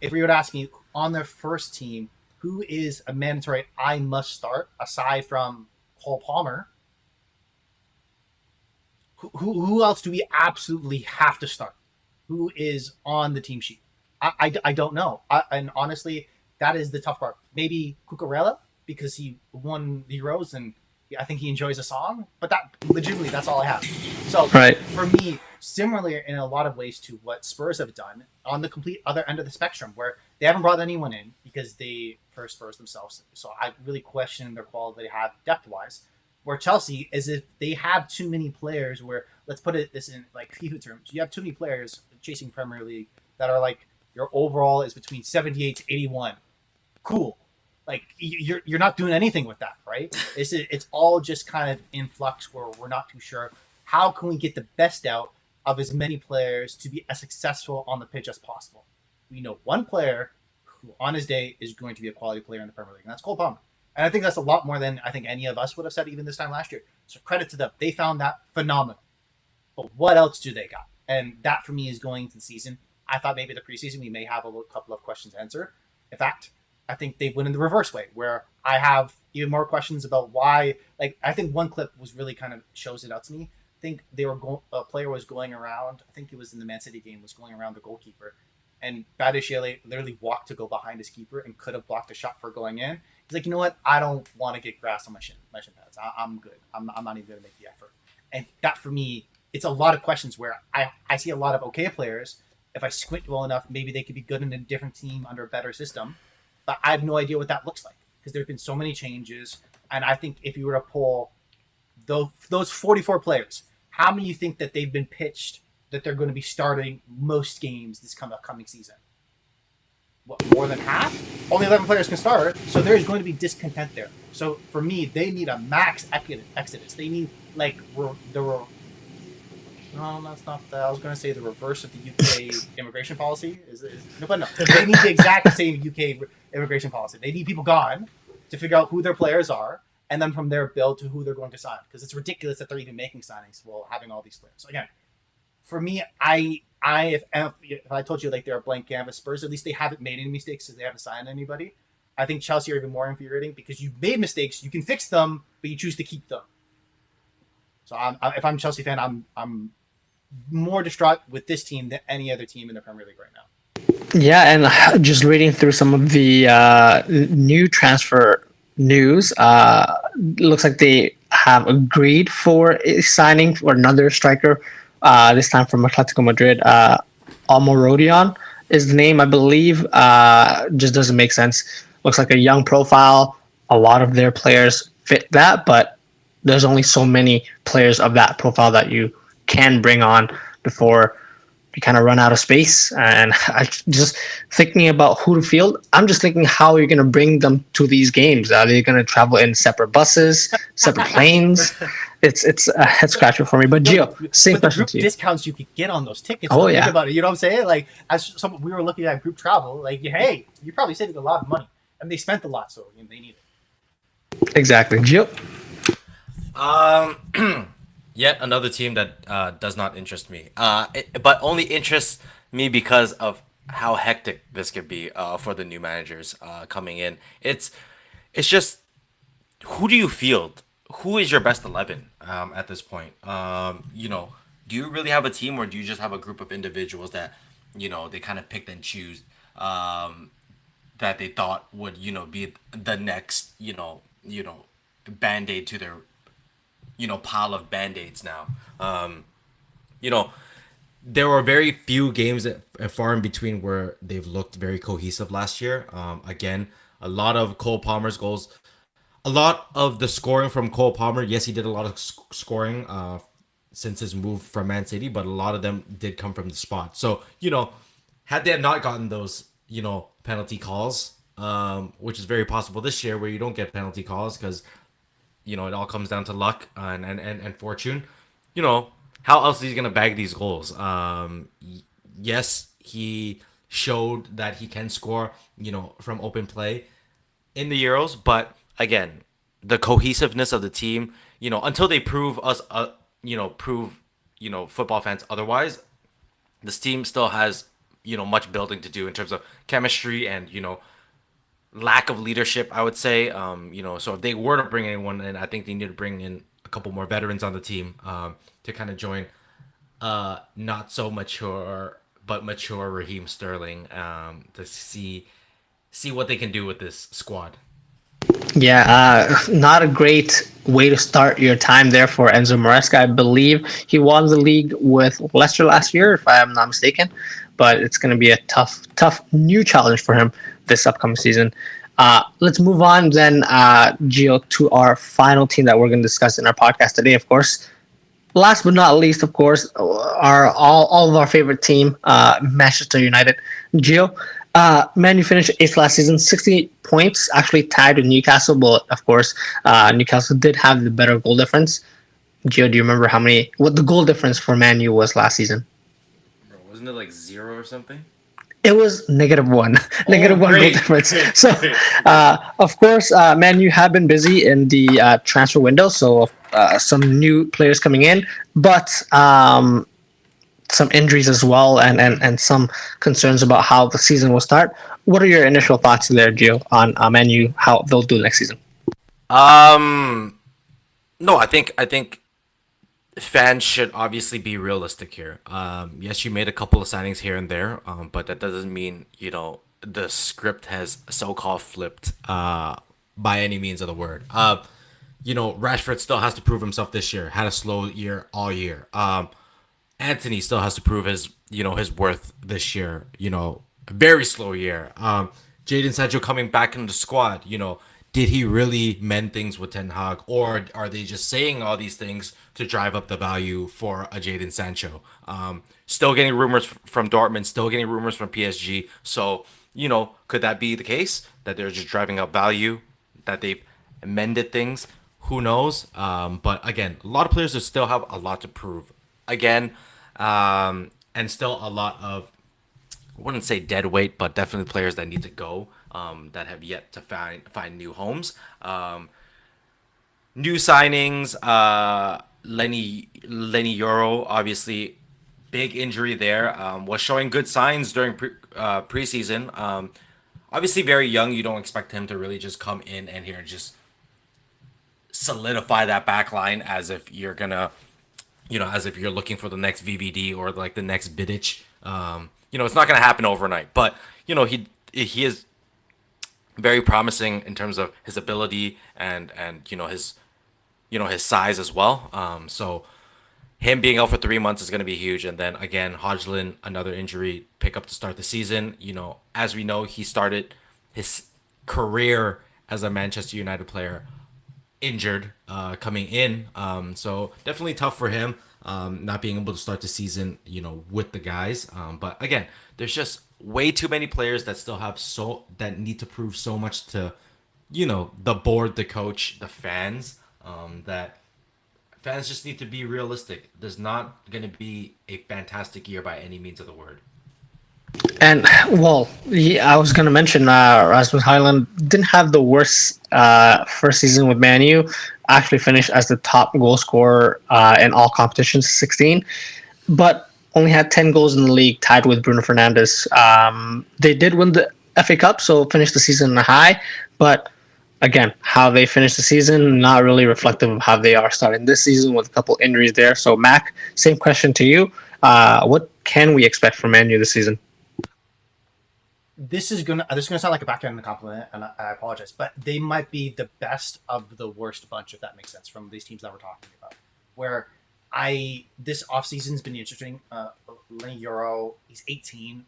if you were to ask me on their first team, who is a mandatory I must start aside from Cole Palmer? Who else do we absolutely have to start? Who is on the team sheet? I don't know. And honestly, that is the tough part. Maybe Cucurella, because he won the Euros and I think he enjoys a song. But that, legitimately, that's all I have. So Right. For me, similarly in a lot of ways to what Spurs have done on the complete other end of the spectrum, where they haven't brought anyone in because they first Spurs themselves. So I really question their quality they have depth-wise. Where Chelsea is, if they have too many players, where, let's put this in like FIFA terms, you have too many players chasing Premier League that are like, your overall is between 78 to 81. Cool. Like, you're not doing anything with that, right? It's all just kind of in flux where we're not too sure. How can we get the best out of as many players to be as successful on the pitch as possible? We know one player who on his day is going to be a quality player in the Premier League, and that's Cole Palmer. And I think that's a lot more than I think any of us would have said even this time last year. So credit to them. They found that phenomenal. But what else do they got? And that for me is going into the season. I thought maybe the preseason we may have a couple of questions to answer. In fact, I think they went in the reverse way, where I have even more questions about why. Like, I think one clip was really kind of shows it out to me. I think a player was going around, I think it was in the Man City game, was going around the goalkeeper. And Badiashile literally walked to go behind his keeper and could have blocked a shot for going in. He's like, you know what? I don't want to get grass on my shin pads. I'm good. I'm not even going to make the effort. And that, for me, it's a lot of questions where I see a lot of okay players. If I squint well enough, maybe they could be good in a different team under a better system. But I have no idea what that looks like because there's been so many changes. And I think if you were to pull those 44 players, how many you think that they've been pitched that they're going to be starting most games this upcoming season? What, more than half? Only 11 players can start, so there's going to be discontent there. So for me, they need a max exodus. They need like no, that's not the. I was going to say the reverse of the UK immigration policy. But no, they need the exact same UK immigration policy. They need people gone to figure out who their players are, and then from there build to who they're going to sign. Because it's ridiculous that they're even making signings while having all these players. So again, for me, if I told you like they're a blank canvas, Spurs, at least they haven't made any mistakes, so they haven't signed anybody. I think Chelsea are even more infuriating because you've made mistakes, you can fix them, but you choose to keep them. So if I'm a Chelsea fan, I'm more distraught with this team than any other team in the Premier League right now. Yeah, and just reading through some of the new transfer news, looks like they have agreed for a signing for another striker, this time from Atletico Madrid, Almorodion. is the name, I believe. Just doesn't make sense. Looks like a young profile. A lot of their players fit that, but there's only so many players of that profile that you can bring on before you kind of run out of space. And I just thinking about who to field. I'm just thinking how you're going to bring them to these games. Are they going to travel in separate buses, separate planes? It's a head scratcher for me. But Gio, same With the question group to you. discounts you could get on those tickets. Oh, Think yeah. about it. You know what I'm saying? Like, as some we were looking at group travel, like, hey, you're probably saving a lot of money, and they spent a lot, so they need it. Exactly, Gio. Yet another team that does not interest me. But only interests me because of how hectic this could be for the new managers coming in. It's just, who do you field? Who is your best 11 at this point? Do you really have a team, or do you just have a group of individuals that they kind of picked and choose that they thought would be the next band-aid to their pile of band-aids now. You know, there were very few games that far in between where they've looked very cohesive last year. Again, a lot of Cole Palmer's goals, a lot of the scoring from Cole Palmer. Yes, he did a lot of scoring since his move from Man City, but a lot of them did come from the spot. So, had they not gotten those, penalty calls, which is very possible this year where you don't get penalty calls because it all comes down to luck and fortune. How else is he gonna bag these goals? Yes, he showed that he can score, from open play in the Euros, but again, the cohesiveness of the team, until they prove us, football fans otherwise, this team still has, much building to do in terms of chemistry and, lack of leadership, I would say. So if they were to bring anyone in, I think they need to bring in a couple more veterans on the team to kind of join not so mature but mature Raheem Sterling to see what they can do with this squad. Yeah, not a great way to start your time there for Enzo Maresca. I believe he won the league with Leicester last year, if I am not mistaken. But it's going to be a tough new challenge for him this upcoming season. Let's move on then, Gio, to our final team that we're going to discuss in our podcast today, of course. Last but not least, of course, are all of our favorite team, Manchester United. Gio, Man U finished eighth last season, 68 points, actually tied with Newcastle, but of course, Newcastle did have the better goal difference. Gio, do you remember what the goal difference for Man U was last season? Bro, wasn't it like 0 or something? It was -1, -1 goal great. difference. Great. So, of course, Man U have been busy in the transfer window, so some new players coming in, but some injuries as well, and some concerns about how the season will start. What are your initial thoughts there, Gio, on Man U, how they'll do next season? No, I think fans should obviously be realistic here. Yes, you made a couple of signings here and there, but that doesn't mean the script has so-called flipped by any means of the word. Rashford still has to prove himself this year. Had a slow year all year. Anthony still has to prove his worth this year. A very slow year. Jadon Sancho coming back into the squad. Did he really mend things with Ten Hag, or are they just saying all these things to drive up the value for a Jadon Sancho? Still getting rumors from Dortmund, still getting rumors from PSG. So, could that be the case? That they're just driving up value, that they've amended things? Who knows? But again, a lot of players that still have a lot to prove. Again, and still a lot of, I wouldn't say dead weight, but definitely players that need to go, that have yet to find new homes. New signings, Lenny Euro, obviously, big injury there. Was showing good signs during preseason. Obviously, very young. You don't expect him to really just come in and here just solidify that back line as if you're gonna, as if you're looking for the next VVD or like the next Vidic. It's not gonna happen overnight, but he is very promising in terms of his ability and his size as well. So him being out for 3 months is going to be huge. And then again, Hodgson, another injury pickup to start the season. As we know, he started his career as a Manchester United player injured coming in. So definitely tough for him not being able to start the season, with the guys. But again, there's just way too many players that still have that need to prove so much to, the board, the coach, the fans. That fans just need to be realistic. There's not going to be a fantastic year by any means of the word. And well, I was going to mention Rasmus Highland didn't have the worst first season with Man U. Actually finished as the top goal scorer in all competitions, 16, but only had 10 goals in the league, tied with Bruno Fernandes. They did win the FA Cup, so finished the season in a high. But again, how they finished the season, not really reflective of how they are starting this season with a couple injuries there. So Mac, same question to you. What can we expect from Man U this season? This is gonna sound like a backhanded compliment, and I apologize, but they might be the best of the worst bunch, if that makes sense, from these teams that we're talking about. Where this offseason's been interesting. Lenny Euro, he's 18.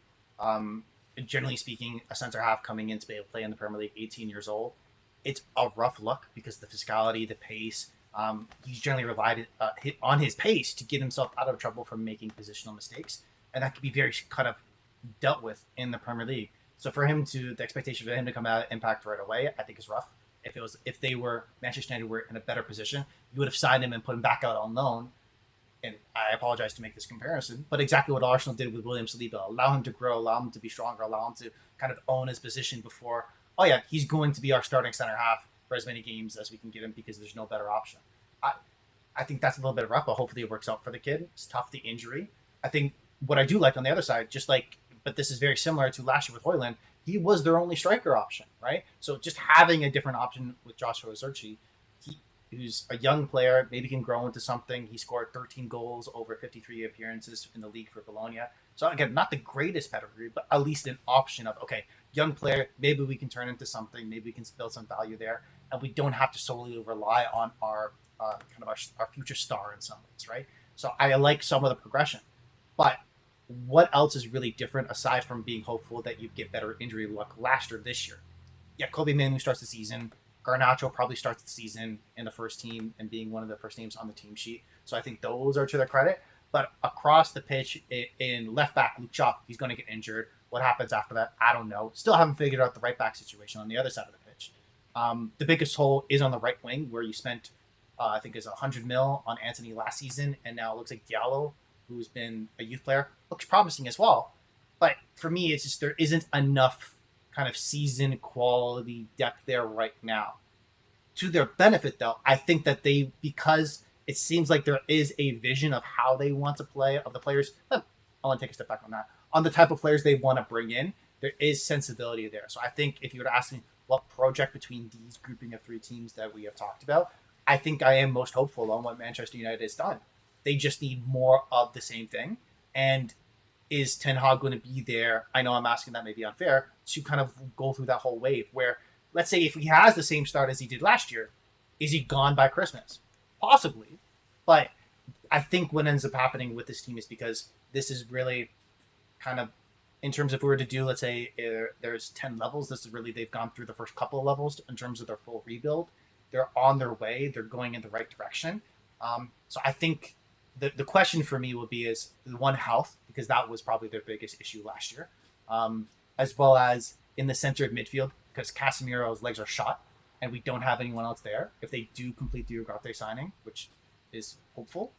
Generally speaking, a center half coming in to be able to play in the Premier League, 18 years old. It's a rough look because the physicality, the pace. He's generally relied on his pace to get himself out of trouble from making positional mistakes, and that could be very kind of dealt with in the Premier League. So for the expectation for him to come out impact right away, I think is rough. If they were Manchester United were in a better position, you would have signed him and put him back out on loan. And I apologize to make this comparison, but exactly what Arsenal did with William Saliba: allow him to grow, allow him to be stronger, allow him to kind of own his position before. Oh yeah, he's going to be our starting center half for as many games as we can get him because there's no better option. I think that's a little bit rough, but hopefully it works out for the kid. It's tough, the injury. I think what I do like on the other side, but this is very similar to last year with Højlund, he was their only striker option, right? So just having a different option with Joshua Zirkzee, who's a young player, maybe can grow into something. He scored 13 goals over 53 appearances in the league for Bologna. So again, not the greatest pedigree, but at least an option of, okay, young player, maybe we can turn into something, maybe we can build some value there, and we don't have to solely rely on our future star in some ways, right? So I like some of the progression, but what else is really different aside from being hopeful that you get better injury luck last year this year? Yeah, Kobe Manu starts the season. Garnacho probably starts the season in the first team and being one of the first names on the team sheet. So I think those are to their credit. But across the pitch, in left back, Luke Shaw, he's going to get injured. What happens after that? I don't know. Still haven't figured out the right back situation on the other side of the pitch. The biggest hole is on the right wing, where you spent, I think, is 100 mil on Anthony last season, and now it looks like Diallo, who's been a youth player, looks promising as well. But for me, it's just there isn't enough kind of season quality depth there right now. To their benefit, though, I think that because it seems like there is a vision of how they want to play, of the players. I want to take a step back on that. On the type of players they want to bring in, there is sensibility there. So I think if you were to ask me what project between these grouping of three teams that we have talked about, I think I am most hopeful on what Manchester United has done. They just need more of the same thing. And is Ten Hag going to be there? I know I'm asking that may be unfair, to kind of go through that whole wave where, let's say if he has the same start as he did last year, is he gone by Christmas? Possibly. But I think what ends up happening with this team is because this is really kind of, in terms of if we were to do, let's say there's 10 levels, this is really, they've gone through the first couple of levels in terms of their full rebuild. They're on their way. They're going in the right direction. So I think the question for me will be is, one, health, because that was probably their biggest issue last year, as well as in the center of midfield, because Casemiro's legs are shot and we don't have anyone else there. If they do complete the Ugarte signing, which is hopeful,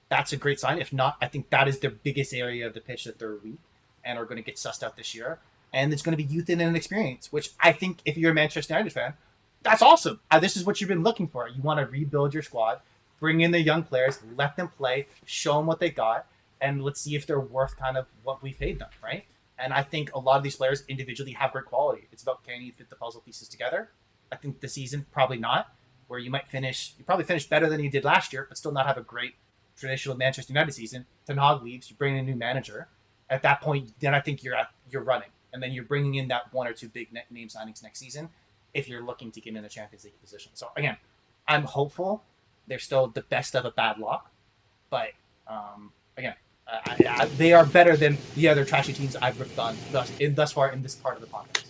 that's a great sign. If not, I think that is their biggest area of the pitch that they're weak and are going to get sussed out this year. And it's going to be youth and inexperience, which I think if you're a Manchester United fan, that's awesome. This is what you've been looking for. You want to rebuild your squad, bring in the young players, let them play, show them what they got, and let's see if they're worth kind of what we paid them, right? And I think a lot of these players individually have great quality. It's about, can you fit the puzzle pieces together? I think this season, probably not, where you probably finish better than you did last year, but still not have a great traditional Manchester United season. Ten Hag leaves, you bring in a new manager. At that point, then I think you're running. And then you're bringing in that one or two big name signings next season if you're looking to get in a Champions League position. So again, I'm hopeful. They're still the best of a bad lot, but Again, they are better than the other trashy teams I've ripped on thus far in this part of the podcast.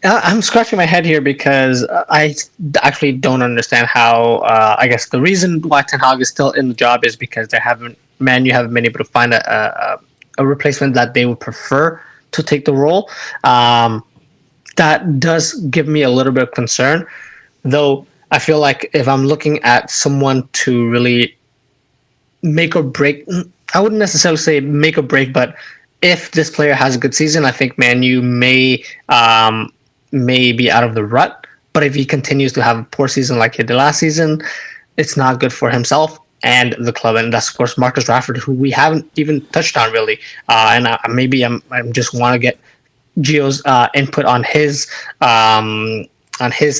I'm scratching my head here because I actually don't understand how. I guess the reason why Ten Hag is still in the job is because they haven't, Man, you haven't been able to find a replacement that they would prefer to take the role. That does give me a little bit of concern, though. I feel like if I'm looking at someone to really make or break, I wouldn't necessarily say make or break, but if this player has a good season, I think Manu may be out of the rut. But if he continues to have a poor season like he did last season, it's not good for himself and the club. And that's of course Marcus Rashford, who we haven't even touched on really. Maybe I'm just want to get Gio's input on his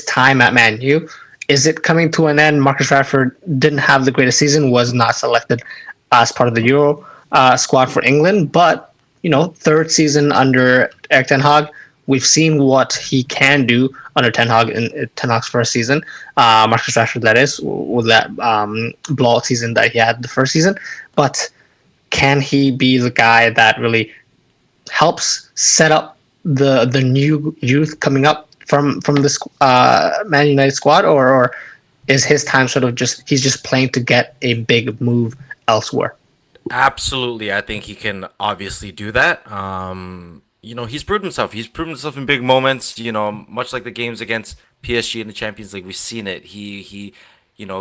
time at Man U. Is it coming to an end? Marcus Rashford didn't have the greatest season, was not selected as part of the Euro squad for England, but third season under Erik Ten Hag, we've seen what he can do under Ten Hag in Ten Hag's first season. Marcus Rashford, that is, with that blowout season that he had the first season. But can he be the guy that really helps set up the new youth coming up from this Man United squad, or is his time sort of he's just playing to get a big move elsewhere? Absolutely, I think he can obviously do that. He's proven himself. He's proven himself in big moments. Much like the games against PSG in the Champions League, we've seen it. He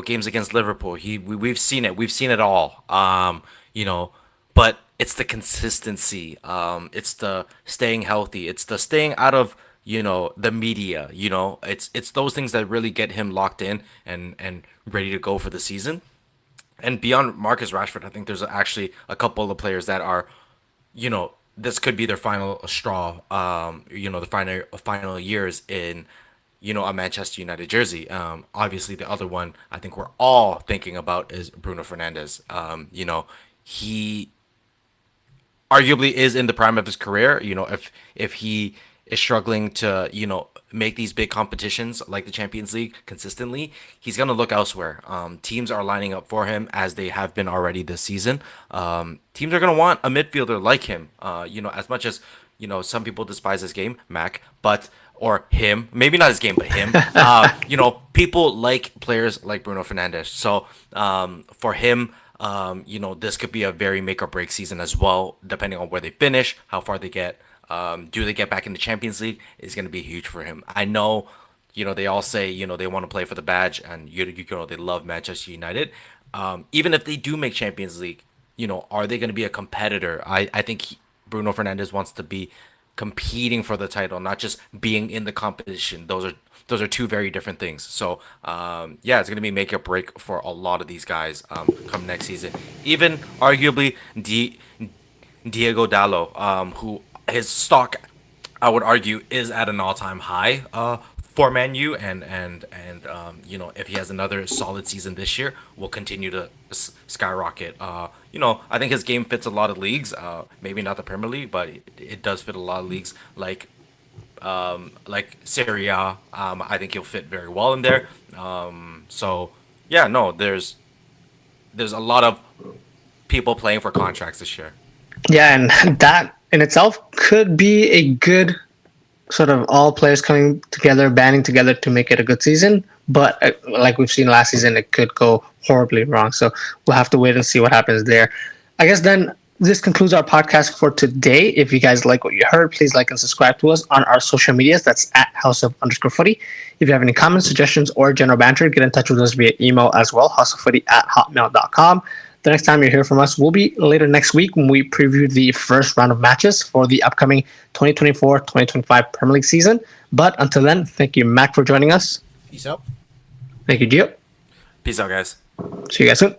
games against Liverpool. We've seen it. We've seen it all. But it's the consistency. It's the staying healthy. It's the staying out of the media. It's those things that really get him locked in and ready to go for the season. And beyond Marcus Rashford, I think there's actually a couple of players that are, this could be their final straw. The final years in, a Manchester United jersey. Obviously, the other one I think we're all thinking about is Bruno Fernandes. He arguably is in the prime of his career. If he is struggling to, make these big competitions like the Champions League consistently, he's going to look elsewhere. Teams are lining up for him as they have been already this season. Teams are going to want a midfielder like him. As much as, some people despise his game, Mac, or him, maybe not his game, but him. People like players like Bruno Fernandes. So for him, this could be a very make or break season as well, depending on where they finish, how far they get. Do they get back in the Champions League is going to be huge for him. I know, they all say, they want to play for the badge and, they love Manchester United. Even if they do make Champions League, are they going to be a competitor? I think Bruno Fernandes wants to be competing for the title, not just being in the competition. Those are two very different things. So, it's going to be make or break for a lot of these guys come next season. Even arguably Diego Dallo, who his stock, I would argue, is at an all-time high for Man U, and if he has another solid season this year, will continue to skyrocket. I think his game fits a lot of leagues. Maybe not the Premier League, but it does fit a lot of leagues like Serie A. I think he'll fit very well in there. There's a lot of people playing for contracts this year. Yeah, and that in itself could be a good sort of all players coming together, banding together to make it a good season. But like we've seen last season, it could go horribly wrong. So we'll have to wait and see what happens there. I guess then this concludes our podcast for today. If you guys like what you heard, please like and subscribe to us on our social medias. That's at @house_of_footy. If you have any comments, suggestions, or general banter, get in touch with us via email as well, houseoffooty@hotmail.com. The next time you hear from us will be later next week when we preview the first round of matches for the upcoming 2024-2025 Premier League season. But until then, thank you, Mac, for joining us. Peace out. Thank you, Gio. Peace out, guys. See you guys soon.